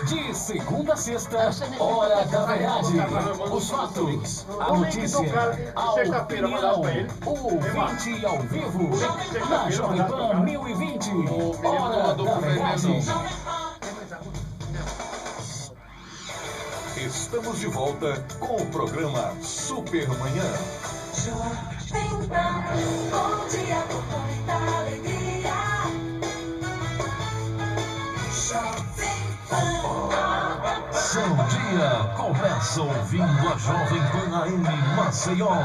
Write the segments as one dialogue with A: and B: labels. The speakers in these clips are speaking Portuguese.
A: De segunda a sexta, Hora da Verdade. Os fatos, a notícia, a opinião, o ouvinte ao vivo, na Jovem Pan 1020. Hora da Verdade. Estamos de volta com o programa Supermanhã.
B: Jovem Pan, bom dia com muita alegria. Jovem Pan.
A: Seu dia começa ouvindo a Jovem Pan AM Maceió,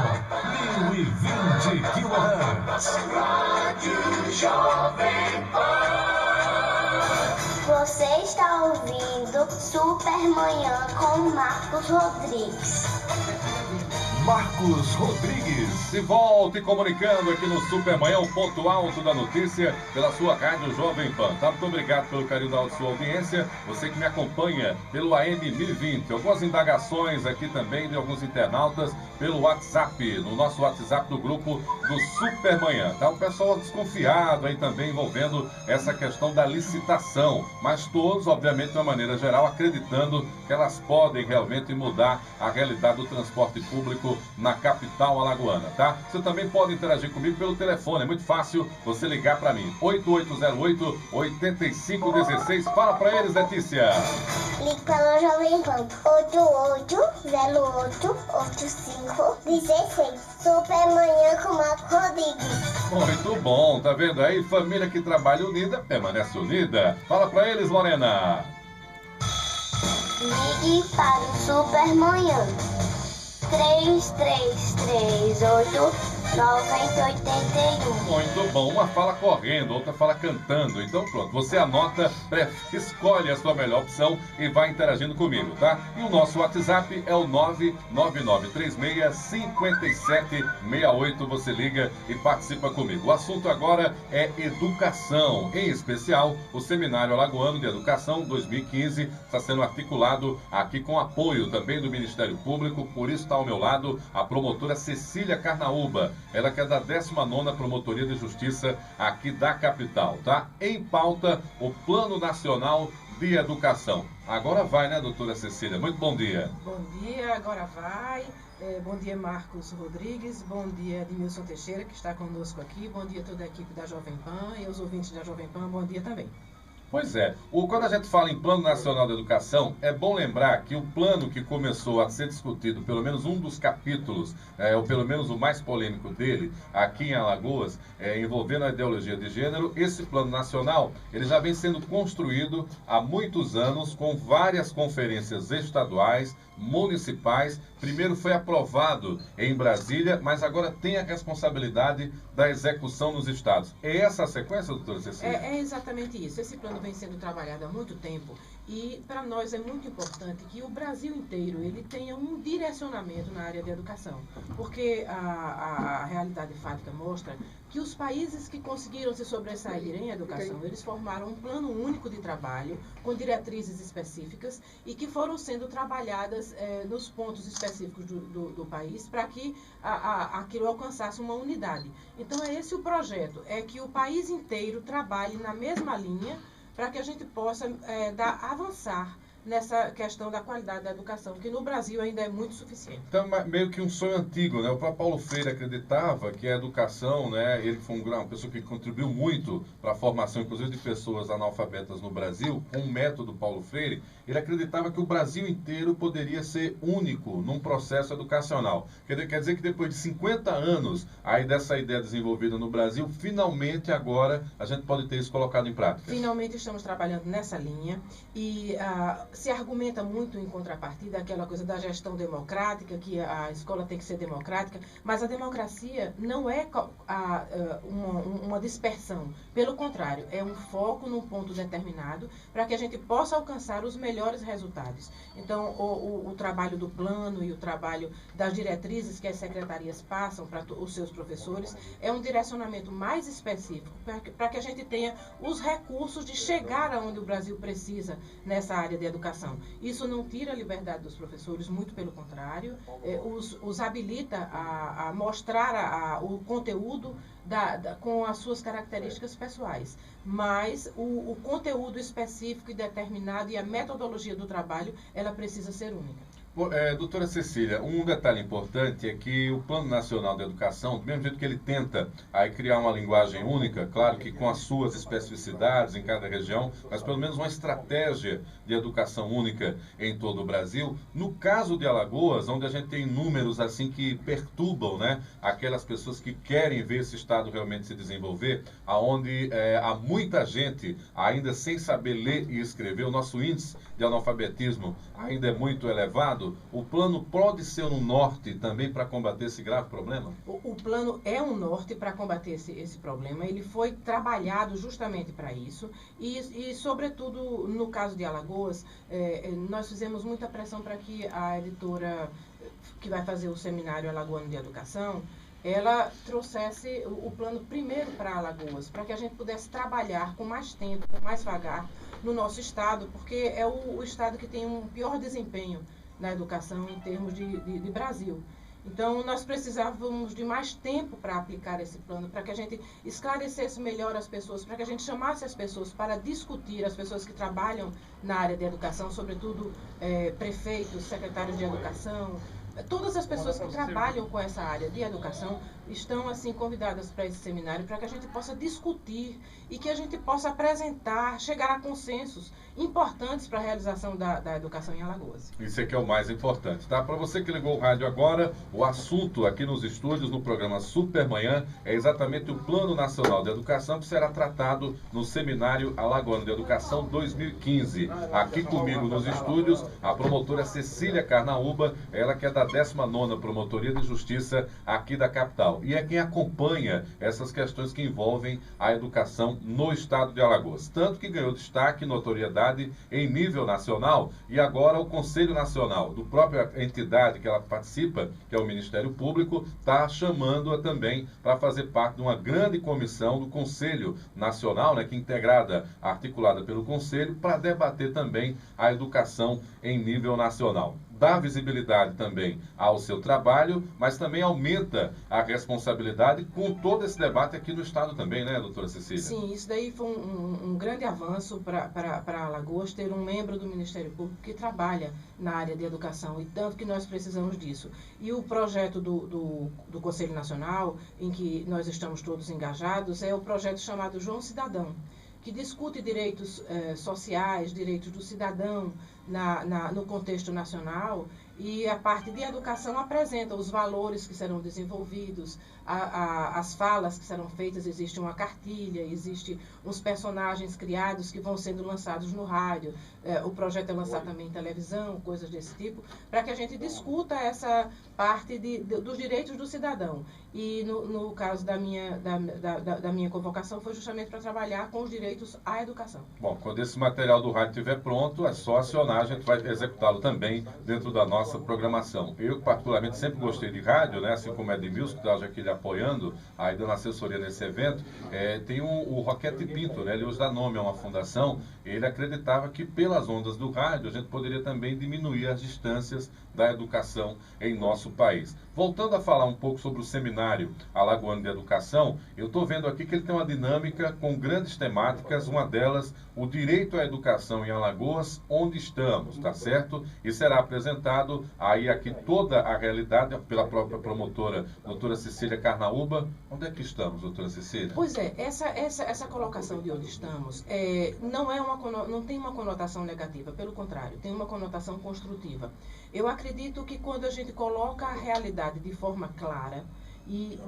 A: 1020 kHz.
B: Rádio Jovem Pan.
C: Você está ouvindo Supermanhã com Marcos Rodrigues.
A: Marcos Rodrigues.
D: De volta e comunicando aqui no Supermanhã, o ponto alto da notícia, pela sua rádio Jovem Pan. Tá? Muito obrigado pelo carinho da sua audiência, você que me acompanha pelo AM 1020. Algumas indagações aqui também de alguns internautas pelo WhatsApp, no nosso WhatsApp do grupo do Supermanhã. Tá? O pessoal desconfiado aí também envolvendo essa questão da licitação, mas todos, obviamente, de uma maneira geral, acreditando que elas podem realmente mudar a realidade do transporte público na capital alagoana, tá? Você também pode interagir comigo pelo telefone, é muito fácil você ligar para mim, 8808-8516. Fala para eles, Letícia.
C: Ligue para o Jovem Pan, 8808-8516. Supermanhã com Marcos Rodrigues.
D: Muito bom, tá vendo aí? Família que trabalha unida, permanece unida. Fala para eles, Lorena.
C: Ligue para o Supermanhã. 3338-9081.
D: Muito bom, uma fala correndo, outra fala cantando. Então pronto, você anota, escolhe a sua melhor opção e vai interagindo comigo, tá? E o nosso WhatsApp é o 99936-5768. Você liga e participa comigo. O assunto agora é educação, em especial o Seminário Alagoano de Educação 2015 está sendo articulado aqui com apoio também do Ministério Público. Por isso está ao meu lado a promotora Cecília Carnaúba, ela que é da 19ª Promotoria de Justiça aqui da capital, tá? Em pauta, o Plano Nacional de Educação. Agora vai, né, doutora Cecília? Muito bom dia.
E: Bom dia, agora vai. Bom dia, Marcos Rodrigues. Bom dia, Edmilson Teixeira, que está conosco aqui. Bom dia a toda a equipe da Jovem Pan e aos ouvintes da Jovem Pan. Bom dia também.
D: Pois é, quando a gente fala em Plano Nacional de Educação, é bom lembrar que o plano que começou a ser discutido, pelo menos um dos capítulos, ou pelo menos o mais polêmico dele, aqui em Alagoas, envolvendo a ideologia de gênero, esse Plano Nacional, ele já vem sendo construído há muitos anos, com várias conferências estaduais, municipais. Primeiro foi aprovado em Brasília, mas agora tem a responsabilidade da execução nos estados. É essa a sequência, doutora Cecília?
E: É exatamente isso. Esse plano vem sendo trabalhado há muito tempo e para nós é muito importante que o Brasil inteiro ele tenha um direcionamento na área de educação, porque a realidade fática mostra que os países que conseguiram se sobressair em educação, eles formaram um plano único de trabalho com diretrizes específicas e que foram sendo trabalhadas nos pontos específicos do país para que aquilo alcançasse uma unidade. Então é esse o projeto, é que o país inteiro trabalhe na mesma linha para que a gente possa avançar nessa questão da qualidade da educação, que no Brasil ainda é muito suficiente.
D: Então, meio que um sonho antigo, né? O próprio Paulo Freire acreditava que a educação, né? Ele foi uma pessoa que contribuiu muito para a formação, inclusive, de pessoas analfabetas no Brasil, com o método Paulo Freire. Ele acreditava que o Brasil inteiro poderia ser único num processo educacional. Quer dizer que depois de 50 anos aí dessa ideia desenvolvida no Brasil, finalmente agora a gente pode ter isso colocado em prática.
E: Finalmente estamos trabalhando nessa linha e se argumenta muito em contrapartida aquela coisa da gestão democrática, que a escola tem que ser democrática, mas a democracia não é uma dispersão. Pelo contrário, é um foco num ponto determinado para que a gente possa alcançar os melhores resultados. Então, o trabalho do plano e o trabalho das diretrizes que as secretarias passam para os seus professores é um direcionamento mais específico para que a gente tenha os recursos de chegar aonde o Brasil precisa nessa área de educação. educação. Isso não tira a liberdade dos professores, muito pelo contrário, os habilita a mostrar o conteúdo com as suas características pessoais. Mas o conteúdo específico e determinado e a metodologia do trabalho, ela precisa ser única.
D: Doutora Cecília, um detalhe importante é que o Plano Nacional de Educação, do mesmo jeito que ele tenta aí criar uma linguagem única, claro que com as suas especificidades em cada região, mas pelo menos uma estratégia de educação única em todo o Brasil. No caso de Alagoas, onde a gente tem números assim que perturbam, né, aquelas pessoas que querem ver esse estado realmente se desenvolver, aonde há muita gente ainda sem saber ler e escrever, o nosso índice de analfabetismo ainda é muito elevado. O plano pode ser um norte também para combater esse grave problema?
E: O plano é um norte para combater esse problema. Ele foi trabalhado justamente para isso. E, sobretudo, no caso de Alagoas, nós fizemos muita pressão para que a editora que vai fazer o seminário Alagoano de Educação, ela trouxesse o plano primeiro para Alagoas, para que a gente pudesse trabalhar com mais tempo, com mais vagar no nosso estado, porque é o estado que tem um pior desempenho na educação em termos de Brasil. Então, nós precisávamos de mais tempo para aplicar esse plano, para que a gente esclarecesse melhor as pessoas, para que a gente chamasse as pessoas para discutir, as pessoas que trabalham na área de educação, sobretudo prefeitos, secretários de educação. Todas as pessoas que trabalham com essa área de educação estão assim convidadas para esse seminário, para que a gente possa discutir e que a gente possa apresentar, chegar a consensos importantes para a realização da educação em Alagoas.
D: Isso é que é o mais importante, tá? Para você que ligou o rádio agora, o assunto aqui nos estúdios, no programa Supermanhã, é exatamente o Plano Nacional de Educação, que será tratado no Seminário Alagoano de Educação 2015. Aqui comigo nos estúdios, a promotora Cecília Carnaúba, ela que é da 19ª Promotoria de Justiça aqui da capital. E é quem acompanha essas questões que envolvem a educação no estado de Alagoas. Tanto que ganhou destaque e notoriedade em nível nacional, e agora o Conselho Nacional, do própria entidade que ela participa, que é o Ministério Público, está chamando-a também para fazer parte de uma grande comissão do Conselho Nacional, né, que é integrada, articulada pelo Conselho, para debater também a educação em nível nacional. Dá visibilidade também ao seu trabalho, mas também aumenta a responsabilidade com todo esse debate aqui no estado também, né, doutora Cecília?
E: Sim, isso daí foi um grande avanço para Alagoas, ter um membro do Ministério Público que trabalha na área de educação, e tanto que nós precisamos disso. E o projeto do Conselho Nacional, em que nós estamos todos engajados, é o projeto chamado João Cidadão, que discute direitos sociais, direitos do cidadão no contexto nacional, e a parte de educação apresenta os valores que serão desenvolvidos, as falas que serão feitas. Existe uma cartilha, existe uns personagens criados que vão sendo lançados no rádio, o projeto é lançado também em televisão, coisas desse tipo, para que a gente discuta essa parte dos direitos do cidadão. E no caso da minha convocação foi justamente para trabalhar com os direitos à educação.
D: Bom, quando esse material do rádio estiver pronto, é só acionar, a gente vai executá-lo também dentro da nossa programação. Eu, particularmente, sempre gostei de rádio, né? Assim como é de Music, que está aqui lhe apoiando, aí dando assessoria nesse evento. Tem o Roquete Pinto, né? Ele hoje dá nome a uma fundação. Ele acreditava que pelas ondas do rádio a gente poderia também diminuir as distâncias da educação em nosso país. Voltando a falar um pouco sobre o Seminário Alagoano de Educação, eu estou vendo aqui que ele tem uma dinâmica com grandes temáticas, uma delas, o direito à educação em Alagoas, onde estamos, tá certo? E será apresentado aí aqui toda a realidade pela própria promotora, doutora Cecília Carnaúba. Onde é que estamos, doutora Cecília?
E: Pois é, essa colocação de onde estamos não tem uma conotação negativa, pelo contrário, tem uma conotação construtiva. Eu acredito que quando a gente coloca a realidade de forma clara e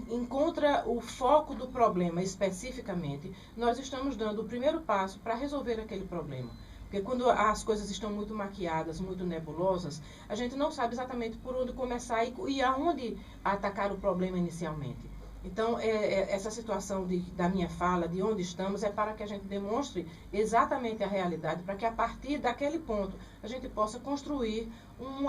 E: encontra o foco do problema especificamente, nós estamos dando o primeiro passo para resolver aquele problema. Porque quando as coisas estão muito maquiadas, muito nebulosas, a gente não sabe exatamente por onde começar e aonde atacar o problema inicialmente. Então, essa situação da minha fala, de onde estamos, é para que a gente demonstre exatamente a realidade, para que a partir daquele ponto a gente possa construir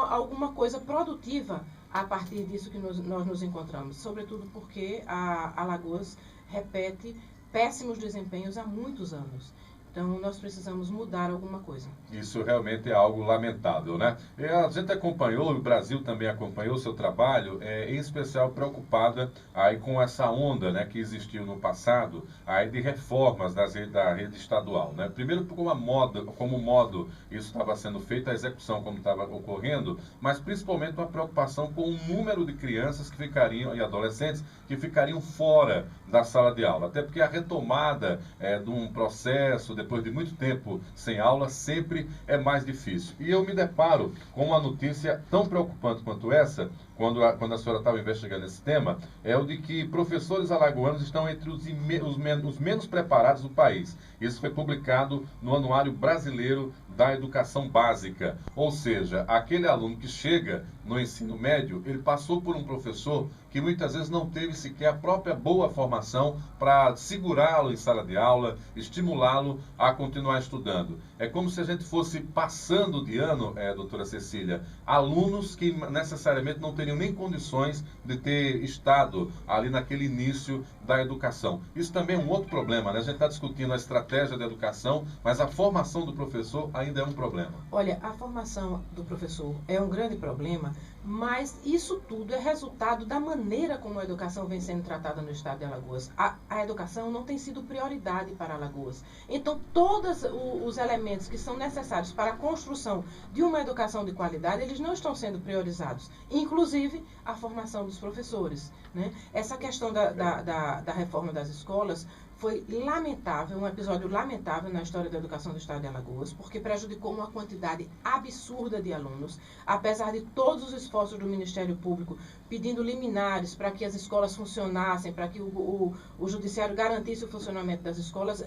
E: alguma coisa produtiva a partir disso que nós nos encontramos. Sobretudo porque a Alagoas repete péssimos desempenhos há muitos anos. Então, nós precisamos mudar alguma coisa.
D: Isso realmente é algo lamentável, né? E a gente acompanhou, o Brasil também acompanhou o seu trabalho, em especial preocupada aí com essa onda, né, que existiu no passado, aí de reformas da rede estadual, né? Primeiro como modo isso estava sendo feito, a execução como estava ocorrendo, mas principalmente uma preocupação com o número de crianças que ficariam, e adolescentes, que ficariam fora da sala de aula. Até porque a retomada de um processo, depois de muito tempo sem aula, sempre é mais difícil. E eu me deparo com uma notícia tão preocupante quanto essa, quando a senhora estava investigando esse tema, é o de que professores alagoanos estão entre os menos preparados do país. Isso foi publicado no Anuário Brasileiro da Educação Básica. Ou seja, aquele aluno que chega no ensino médio, ele passou por um professor que muitas vezes não teve sequer a própria boa formação para segurá-lo em sala de aula, estimulá-lo a continuar estudando. É como se a gente fosse passando de ano, doutora Cecília, alunos que necessariamente não teriam nem condições de ter estado ali naquele início da educação. Isso também é um outro problema, né? A gente está discutindo a estratégia da educação, mas a formação do professor ainda é um problema.
E: Olha, a formação do professor é um grande problema, mas isso tudo é resultado da maneira como a educação vem sendo tratada no estado de Alagoas. A educação não tem sido prioridade para Alagoas. Então, todos os elementos que são necessários para a construção de uma educação de qualidade, eles não estão sendo priorizados. Inclusive, a formação dos professores, né? Essa questão da reforma das escolas foi lamentável, um episódio lamentável na história da educação do estado de Alagoas, porque prejudicou uma quantidade absurda de alunos, apesar de todos os esforços do Ministério Público pedindo liminares para que as escolas funcionassem, para que o Judiciário garantisse o funcionamento das escolas,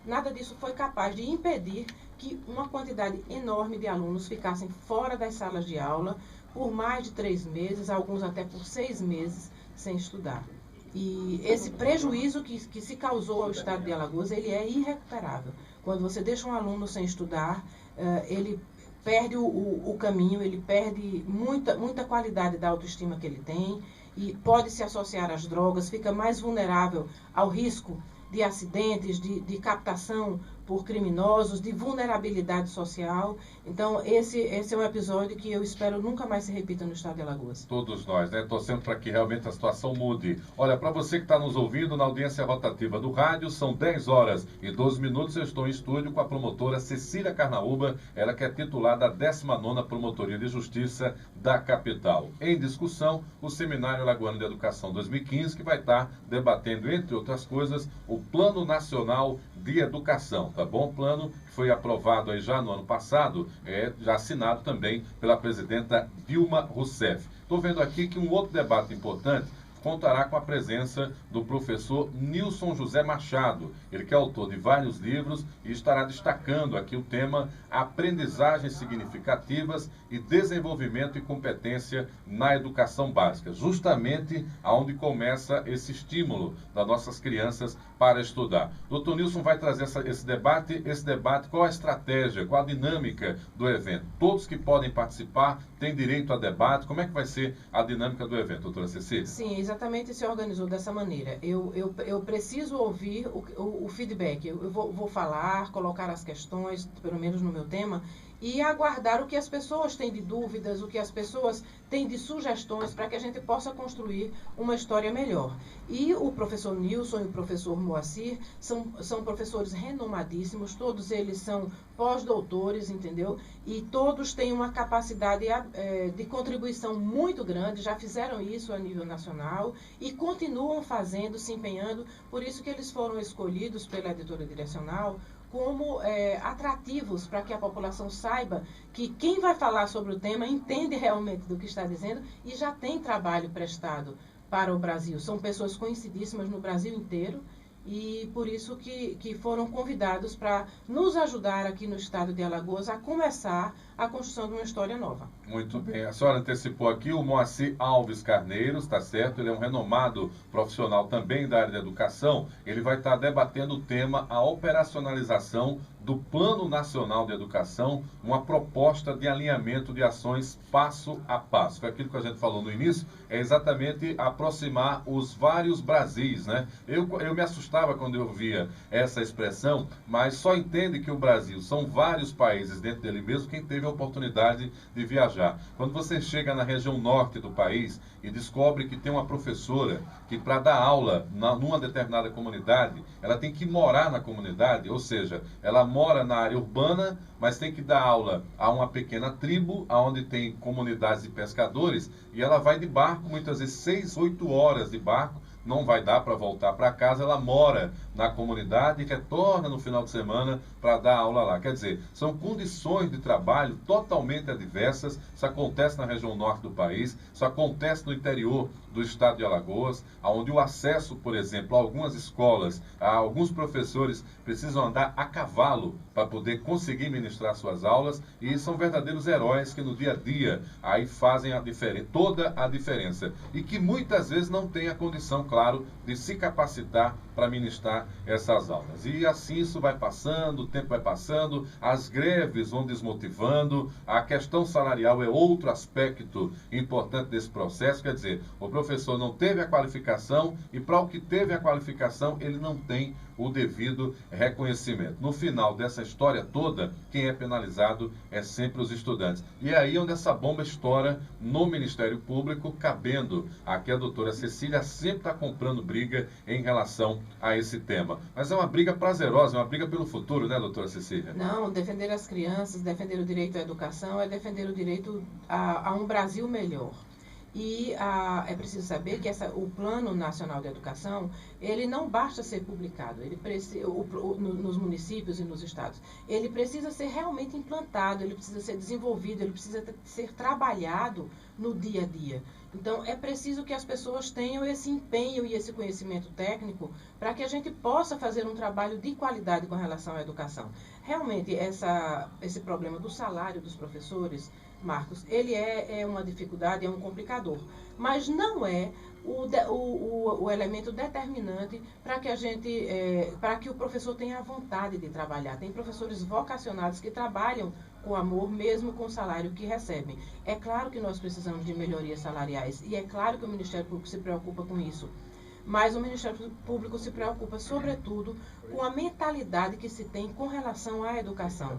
E: nada disso foi capaz de impedir que uma quantidade enorme de alunos ficassem fora das salas de aula por mais de 3 meses, alguns até por 6 meses, sem estudar. E esse prejuízo que se causou ao estado de Alagoas, ele é irrecuperável. Quando você deixa um aluno sem estudar, ele perde o caminho, ele perde muita qualidade da autoestima que ele tem e pode se associar às drogas, fica mais vulnerável ao risco de acidentes, de captação por criminosos, de vulnerabilidade social. Então, esse é um episódio que eu espero nunca mais se repita no estado de Alagoas.
D: Todos nós, né? Torcendo para que realmente a situação mude. Olha, para você que está nos ouvindo na audiência rotativa do rádio, são 10 horas e 12 minutos. Eu estou em estúdio com a promotora Cecília Carnaúba, ela que é titular da 19ª Promotoria de Justiça da capital. Em discussão, o Seminário Alagoano de Educação 2015, que vai estar debatendo, entre outras coisas, o Plano Nacional de Educação, tá bom? Plano que foi aprovado aí já no ano passado, já assinado também pela presidenta Dilma Rousseff. Estou vendo aqui que um outro debate importante contará com a presença do professor Nilson José Machado. Ele que é autor de vários livros e estará destacando aqui o tema Aprendizagens Significativas e Desenvolvimento e Competência na Educação Básica, justamente aonde começa esse estímulo das nossas crianças para estudar. Doutor Nilson vai trazer esse debate, qual a estratégia, qual a dinâmica do evento? Todos que podem participar têm direito a debate, como é que vai ser a dinâmica do evento, doutora Cecília?
E: Sim, exatamente, se organizou dessa maneira. Eu preciso ouvir o feedback. Eu vou falar, colocar as questões, pelo menos no meu tema, e aguardar o que as pessoas têm de dúvidas, o que as pessoas têm de sugestões para que a gente possa construir uma história melhor. E o professor Nilson e o professor Moacir são professores renomadíssimos, todos eles são pós-doutores, entendeu? E todos têm uma capacidade de contribuição muito grande, já fizeram isso a nível nacional e continuam fazendo, se empenhando, por isso que eles foram escolhidos pela editora direcional como atrativos para que a população saiba que quem vai falar sobre o tema entende realmente do que está dizendo e já tem trabalho prestado para o Brasil. São pessoas conhecidíssimas no Brasil inteiro e por isso que foram convidados para nos ajudar aqui no estado de Alagoas a começar a construção de uma história nova.
D: Muito bem. A senhora antecipou aqui o Moacir Alves Carneiros, está certo? Ele é um renomado profissional também da área da educação. Ele vai estar debatendo o tema a operacionalização do Plano Nacional de Educação uma proposta de alinhamento de ações passo a passo. Foi aquilo que a gente falou no início, é exatamente aproximar os vários Brasis, né? Eu me assustava quando eu via essa expressão, mas só entende que o Brasil são vários países dentro dele mesmo quem teve a oportunidade de viajar. Quando você chega na região norte do país e descobre que tem uma professora que para dar aula numa determinada comunidade, ela tem que morar na comunidade, ou seja, ela mora na área urbana, mas tem que dar aula a uma pequena tribo, onde tem comunidades de pescadores, e ela vai de barco, muitas vezes 6, 8 horas de barco, não vai dar para voltar para casa, ela mora na comunidade e retorna no final de semana para dar aula lá. Quer dizer, são condições de trabalho totalmente adversas. Isso acontece na região norte do país, isso acontece no interior do estado de Alagoas, onde o acesso, por exemplo, a algumas escolas, a alguns professores precisam andar a cavalo para poder conseguir ministrar suas aulas, e são verdadeiros heróis que no dia a dia aí fazem toda a diferença, e que muitas vezes não têm a condição, claro, de se capacitar para ministrar essas aulas. E assim isso vai passando, o tempo vai passando, as greves vão desmotivando, a questão salarial é outro aspecto importante desse processo. Quer dizer, o professor não teve a qualificação, e para o que teve a qualificação, ele não tem o devido reconhecimento. No final dessa história toda, quem é penalizado é sempre os estudantes. E é aí onde essa bomba estoura no Ministério Público, cabendo a que a doutora Cecília sempre está comprando briga em relação a esse tema. Mas é uma briga prazerosa, é uma briga pelo futuro, né, doutora Cecília?
E: Não, defender as crianças, defender o direito à educação é defender o direito a um Brasil melhor. E é preciso saber que o Plano Nacional de Educação, ele não basta ser publicado nos municípios e nos estados. Ele precisa ser realmente implantado, ele precisa ser desenvolvido, ele precisa ser trabalhado no dia a dia. Então, é preciso que as pessoas tenham esse empenho e esse conhecimento técnico para que a gente possa fazer um trabalho de qualidade com relação à educação. Realmente, esse problema do salário dos professores, Marcos, ele é uma dificuldade, é um complicador, mas não é o elemento determinante para que para que o professor tenha a vontade de trabalhar. Tem professores vocacionados que trabalham com amor, mesmo com o salário que recebem. É claro que nós precisamos de melhorias salariais, e é claro que o Ministério Público se preocupa com isso. Mas o Ministério Público se preocupa, sobretudo, com a mentalidade que se tem com relação à educação.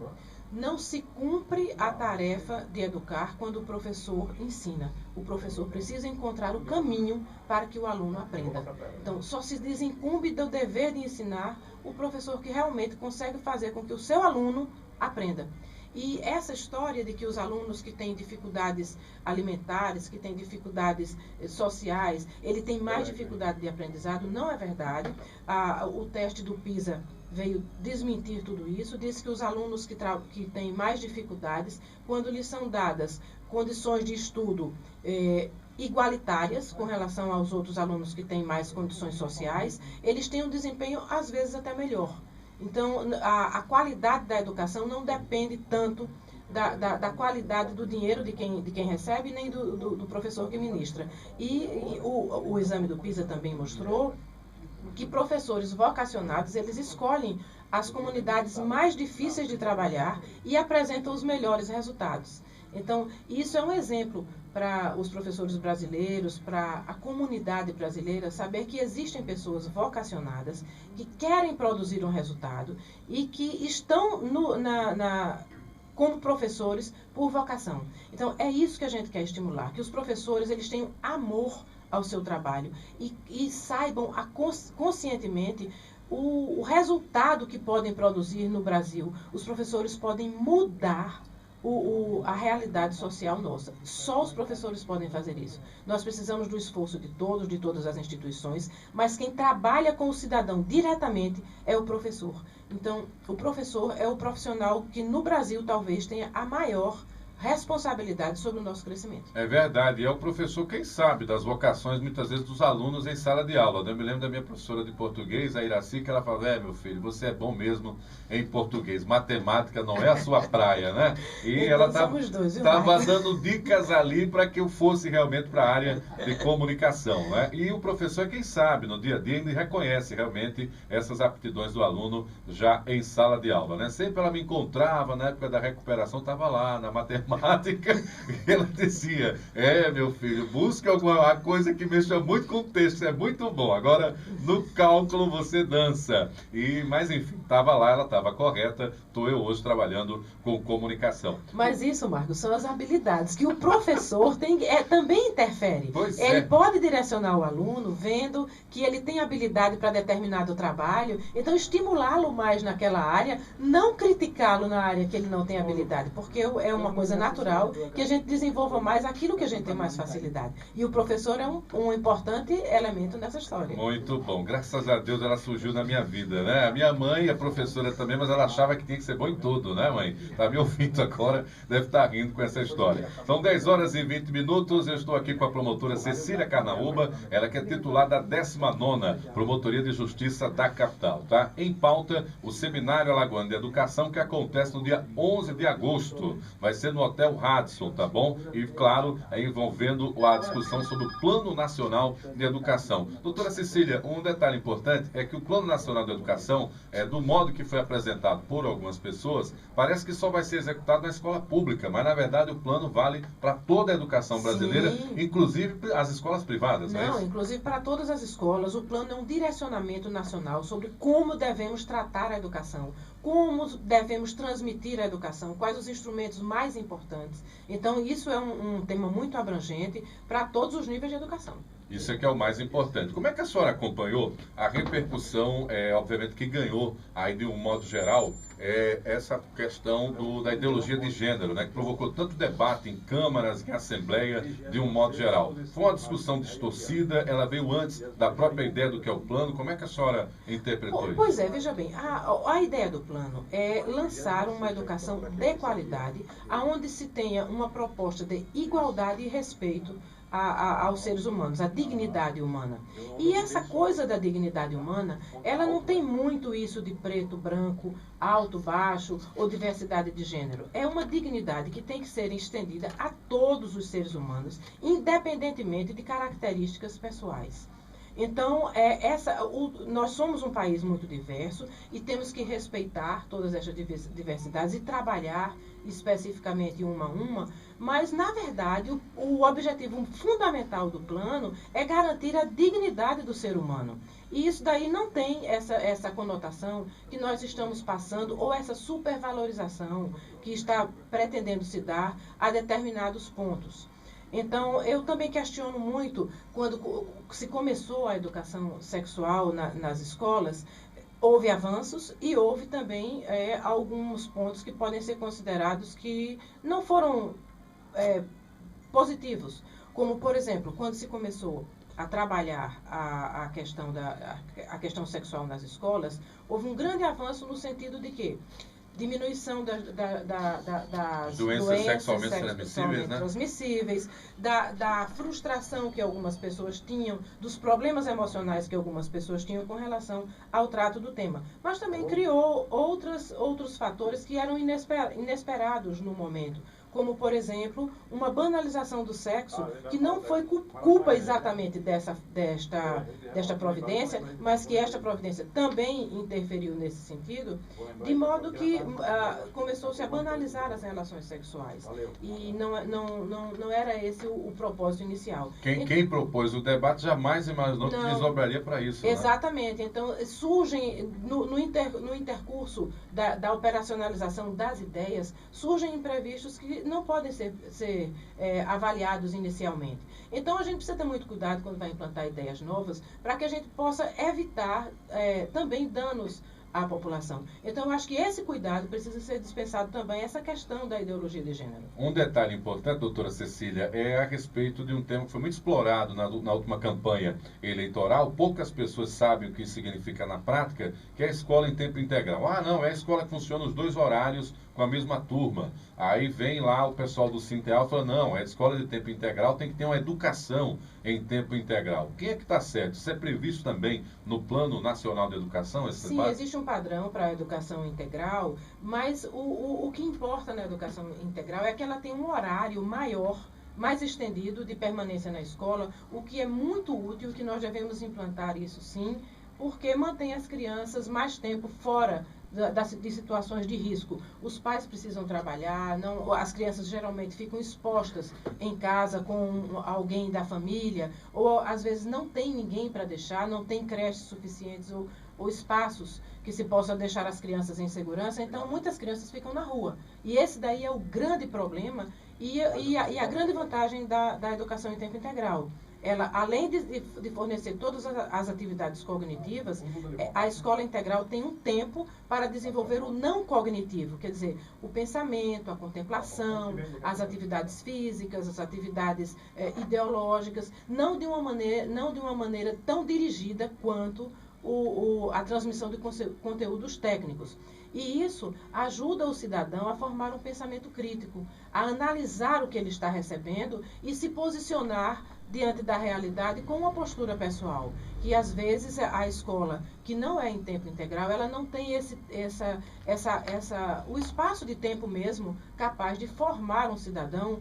E: Não se cumpre a tarefa de educar quando o professor ensina. O professor precisa encontrar o caminho para que o aluno aprenda. Então, só se desincumbe do dever de ensinar o professor que realmente consegue fazer com que o seu aluno aprenda. E essa história de que os alunos que têm dificuldades alimentares, que têm dificuldades sociais, ele tem mais dificuldade de aprendizado, não é verdade. O teste do PISA veio desmentir tudo isso, diz que os alunos que têm mais dificuldades, quando lhes são dadas condições de estudo igualitárias com relação aos outros alunos que têm mais condições sociais, eles têm um desempenho, às vezes, até melhor. Então, a qualidade da educação não depende tanto da qualidade do dinheiro de quem recebe, nem do professor que ministra. E o exame do PISA também mostrou que professores vocacionados, eles escolhem as comunidades mais difíceis de trabalhar e apresentam os melhores resultados. Então, isso é um exemplo para os professores brasileiros, para a comunidade brasileira, saber que existem pessoas vocacionadas, que querem produzir um resultado e que estão como professores por vocação. Então, é isso que a gente quer estimular, que os professores eles tenham amor ao seu trabalho e saibam conscientemente o resultado que podem produzir no Brasil. Os professores podem mudar a realidade social nossa. Só os professores podem fazer isso. Nós precisamos do esforço de todas as instituições, mas quem trabalha com o cidadão diretamente é o professor. Então, o professor é o profissional que no Brasil talvez tenha a maior responsabilidade sobre o nosso crescimento.
D: É verdade, e é o professor quem sabe das vocações, muitas vezes, dos alunos em sala de aula. Eu me lembro da minha professora de português, a Iraci, que ela falava, meu filho, você é bom mesmo em português, matemática não é a sua praia, né? E
E: então,
D: ela estava dando dicas ali para que eu fosse realmente para a área de comunicação, né? E o professor, quem sabe, no dia a dia, ele reconhece realmente essas aptidões do aluno já em sala de aula, né? Sempre ela me encontrava, na época da recuperação, estava lá na matemática, e ela dizia, meu filho, busque alguma coisa que mexa muito com o texto, é muito bom. Agora, no cálculo você dança. Mas enfim, estava lá, ela estava correta, estou eu hoje trabalhando com comunicação.
E: Mas isso, Marcos, são as habilidades que o professor também interfere. Ele pode direcionar o aluno, vendo que ele tem habilidade para determinado trabalho, então estimulá-lo mais naquela área, não criticá-lo na área que ele não tem habilidade, porque é uma coisa natural que a gente desenvolva mais aquilo que a gente tem mais facilidade. E o professor é um importante elemento nessa história.
D: Muito bom. Graças a Deus ela surgiu na minha vida, né? A minha mãe é professora também, mas ela achava que tinha que ser bom em tudo, né, mãe? Tá me ouvindo agora, deve estar rindo com essa história. São 10 horas e 20 minutos, eu estou aqui com a promotora Cecília Carnaúba, ela que é titular da 19ª Promotoria de Justiça da capital, tá? Em pauta, o Seminário Alagoano de Educação, que acontece no dia 11 de agosto. Vai ser no Hotel Radisson, tá bom? E, claro, envolvendo a discussão sobre o Plano Nacional de Educação. Doutora Cecília, um detalhe importante é que o Plano Nacional de Educação, do modo que foi apresentado por algumas pessoas, parece que só vai ser executado na escola pública, mas, na verdade, o plano vale para toda a educação brasileira, sim, inclusive as escolas privadas, né?
E: Não, inclusive para todas as escolas. O plano é um direcionamento nacional sobre como devemos tratar a educação, como devemos transmitir a educação, quais os instrumentos mais importantes. Então, isso é um tema muito abrangente para todos os níveis de educação.
D: Isso é que é o mais importante. Como é que a senhora acompanhou a repercussão, obviamente, que ganhou, aí de um modo geral, essa questão da ideologia de gênero, né, que provocou tanto debate em câmaras, em assembleia, de um modo geral? Foi uma discussão distorcida, ela veio antes da própria ideia do que é o plano. Como é que a senhora interpretou isso?
E: Pois veja bem, a ideia do plano é lançar uma educação de qualidade, onde se tenha uma proposta de igualdade e respeito aos seres humanos, a dignidade humana. E essa coisa da dignidade humana, ela não tem muito isso de preto, branco, alto, baixo ou diversidade de gênero. É uma dignidade que tem que ser estendida a todos os seres humanos, independentemente de características pessoais. Então, nós somos um país muito diverso e temos que respeitar todas essas diversidades e trabalhar especificamente uma a uma, mas, na verdade, o objetivo fundamental do plano é garantir a dignidade do ser humano. E isso daí não tem essa conotação que nós estamos passando ou essa supervalorização que está pretendendo se dar a determinados pontos. Então, eu também questiono muito, quando se começou a educação sexual nas escolas, houve avanços e houve também alguns pontos que podem ser considerados que não foram positivos. Como, por exemplo, quando se começou a trabalhar a questão sexual nas escolas, houve um grande avanço no sentido de que diminuição das
D: doenças sexualmente
E: transmissíveis, da frustração que algumas pessoas tinham, dos problemas emocionais que algumas pessoas tinham com relação ao trato do tema. Mas também criou outros fatores que eram inesperados no momento, como, por exemplo, uma banalização do sexo, que não foi culpa exatamente desta providência, mas que esta providência também interferiu nesse sentido, de modo que começou-se a banalizar as relações sexuais. E não era esse o propósito inicial.
D: Quem propôs o debate jamais imaginou que desobraria para isso.
E: Exatamente.
D: Né?
E: Então, surgem, no intercurso da operacionalização das ideias, surgem imprevistos que não podem ser avaliados inicialmente. Então, a gente precisa ter muito cuidado quando vai implantar ideias novas, para que a gente possa evitar também danos à população. Então, eu acho que esse cuidado precisa ser dispensado também, essa questão da ideologia de gênero.
D: Um detalhe importante, doutora Cecília, é a respeito de um tema que foi muito explorado na última campanha eleitoral. Poucas pessoas sabem o que isso significa na prática, que é a escola em tempo integral. Não, é a escola que funciona os 2 horários, com a mesma turma. Aí vem lá o pessoal do Sinteal e fala, não, a escola de tempo integral tem que ter uma educação em tempo integral. Quem é que está certo? Isso é previsto também no Plano Nacional de Educação?
E: Sim, existe um padrão para a educação integral, mas o que importa na educação integral é que ela tem um horário maior, mais estendido de permanência na escola, o que é muito útil, que nós devemos implantar isso sim, porque mantém as crianças mais tempo fora de situações de risco. Os pais precisam trabalhar, as crianças geralmente ficam expostas em casa com alguém da família, ou às vezes não tem ninguém para deixar, não tem creches suficientes ou espaços que se possa deixar as crianças em segurança, então muitas crianças ficam na rua. E esse daí é o grande problema e a grande vantagem da educação em tempo integral. Ela, além de fornecer todas as atividades cognitivas, a escola integral tem um tempo para desenvolver o não cognitivo, quer dizer, o pensamento, a contemplação, as atividades físicas, as atividades ideológicas, não de uma maneira tão dirigida quanto a transmissão de conteúdos técnicos. E isso ajuda o cidadão a formar um pensamento crítico, a analisar o que ele está recebendo e se posicionar diante da realidade com uma postura pessoal. Que às vezes a escola, que não é em tempo integral, ela não tem o espaço de tempo mesmo capaz de formar um cidadão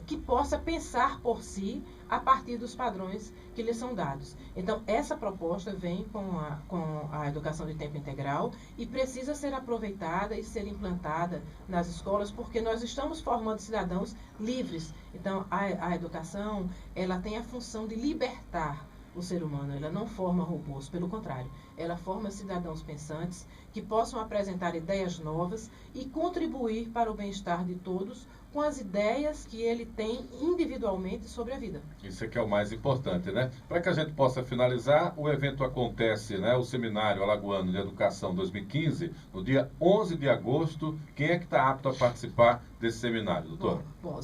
E: que possa pensar por si a partir dos padrões que lhe são dados. Então, essa proposta vem com a educação de tempo integral e precisa ser aproveitada e ser implantada nas escolas, porque nós estamos formando cidadãos livres. Então, a educação, ela tem a função de libertar o ser humano, ela não forma robôs, pelo contrário, ela forma cidadãos pensantes que possam apresentar ideias novas e contribuir para o bem-estar de todos com as ideias que ele tem individualmente sobre a vida.
D: Isso é que é o mais importante, né? Para que a gente possa finalizar, o evento acontece, né? O Seminário Alagoano de Educação 2015, no dia 11 de agosto. Quem é que está apto a participar desse seminário, doutor?
E: Bom,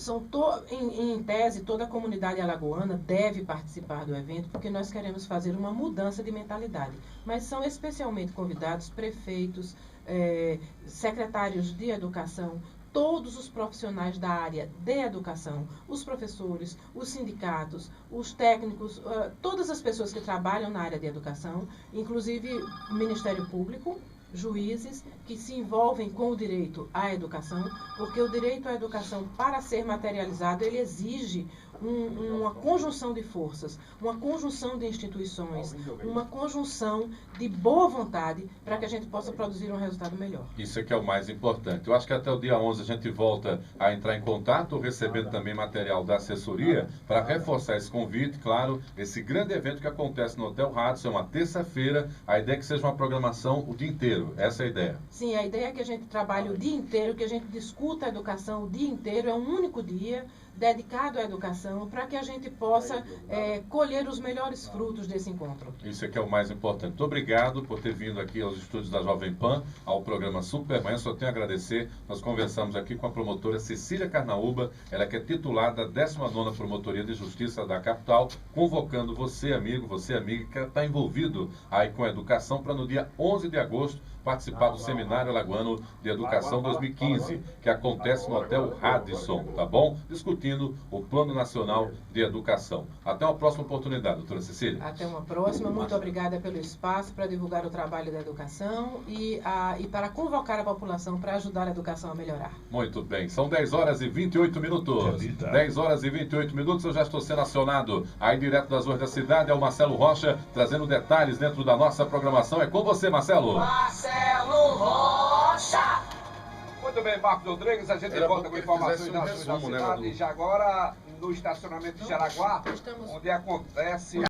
E: em tese, toda a comunidade alagoana deve participar do evento, porque nós queremos fazer uma mudança de mentalidade. Mas são especialmente convidados prefeitos, secretários de educação, todos os profissionais da área de educação, os professores, os sindicatos, os técnicos, todas as pessoas que trabalham na área de educação, inclusive o Ministério Público, juízes que se envolvem com o direito à educação, porque o direito à educação, para ser materializado, ele exige uma conjunção de forças, uma conjunção de instituições, uma conjunção de boa vontade para que a gente possa produzir um resultado melhor.
D: Isso é que é o mais importante. Eu acho que até o dia 11 a gente volta a entrar em contato, recebendo também material da assessoria para reforçar esse convite, claro, esse grande evento que acontece no Hotel Radisson, é uma terça-feira. A ideia é que seja uma programação o dia inteiro. Essa é a ideia.
E: Sim, a ideia é que a gente trabalhe o dia inteiro, que a gente discuta a educação o dia inteiro, é um único dia dedicado à educação, para que a gente possa colher os melhores frutos desse encontro.
D: Isso é que é o mais importante. Muito obrigado por ter vindo aqui aos estúdios da Jovem Pan, ao programa Supermanhã. Só tenho a agradecer. Nós conversamos aqui com a promotora Cecília Carnaúba, ela que é titular da 19ª Promotoria de Justiça da capital, convocando você, amigo, você, amiga, que está envolvido aí com a educação, para no dia 11 de agosto participar do Seminário Alagoano de Educação 2015, que acontece no Hotel Radisson, tá bom? Discutindo o Plano Nacional de Educação. Até uma próxima oportunidade, doutora Cecília.
E: Até uma próxima. Muito obrigada pelo espaço para divulgar o trabalho da educação e para convocar a população para ajudar a educação a melhorar.
D: Muito bem. São 10 horas e 28 minutos. 10 horas e 28 minutos. Eu já estou sendo acionado aí direto das ruas da cidade. É o Marcelo Rocha trazendo detalhes dentro da nossa programação. É com você, Marcelo.
B: Marcelo Rocha!
F: Muito bem, Marcos Rodrigues, a gente volta com informações da cidade. Já agora, no estacionamento de Jaraguá, onde acontece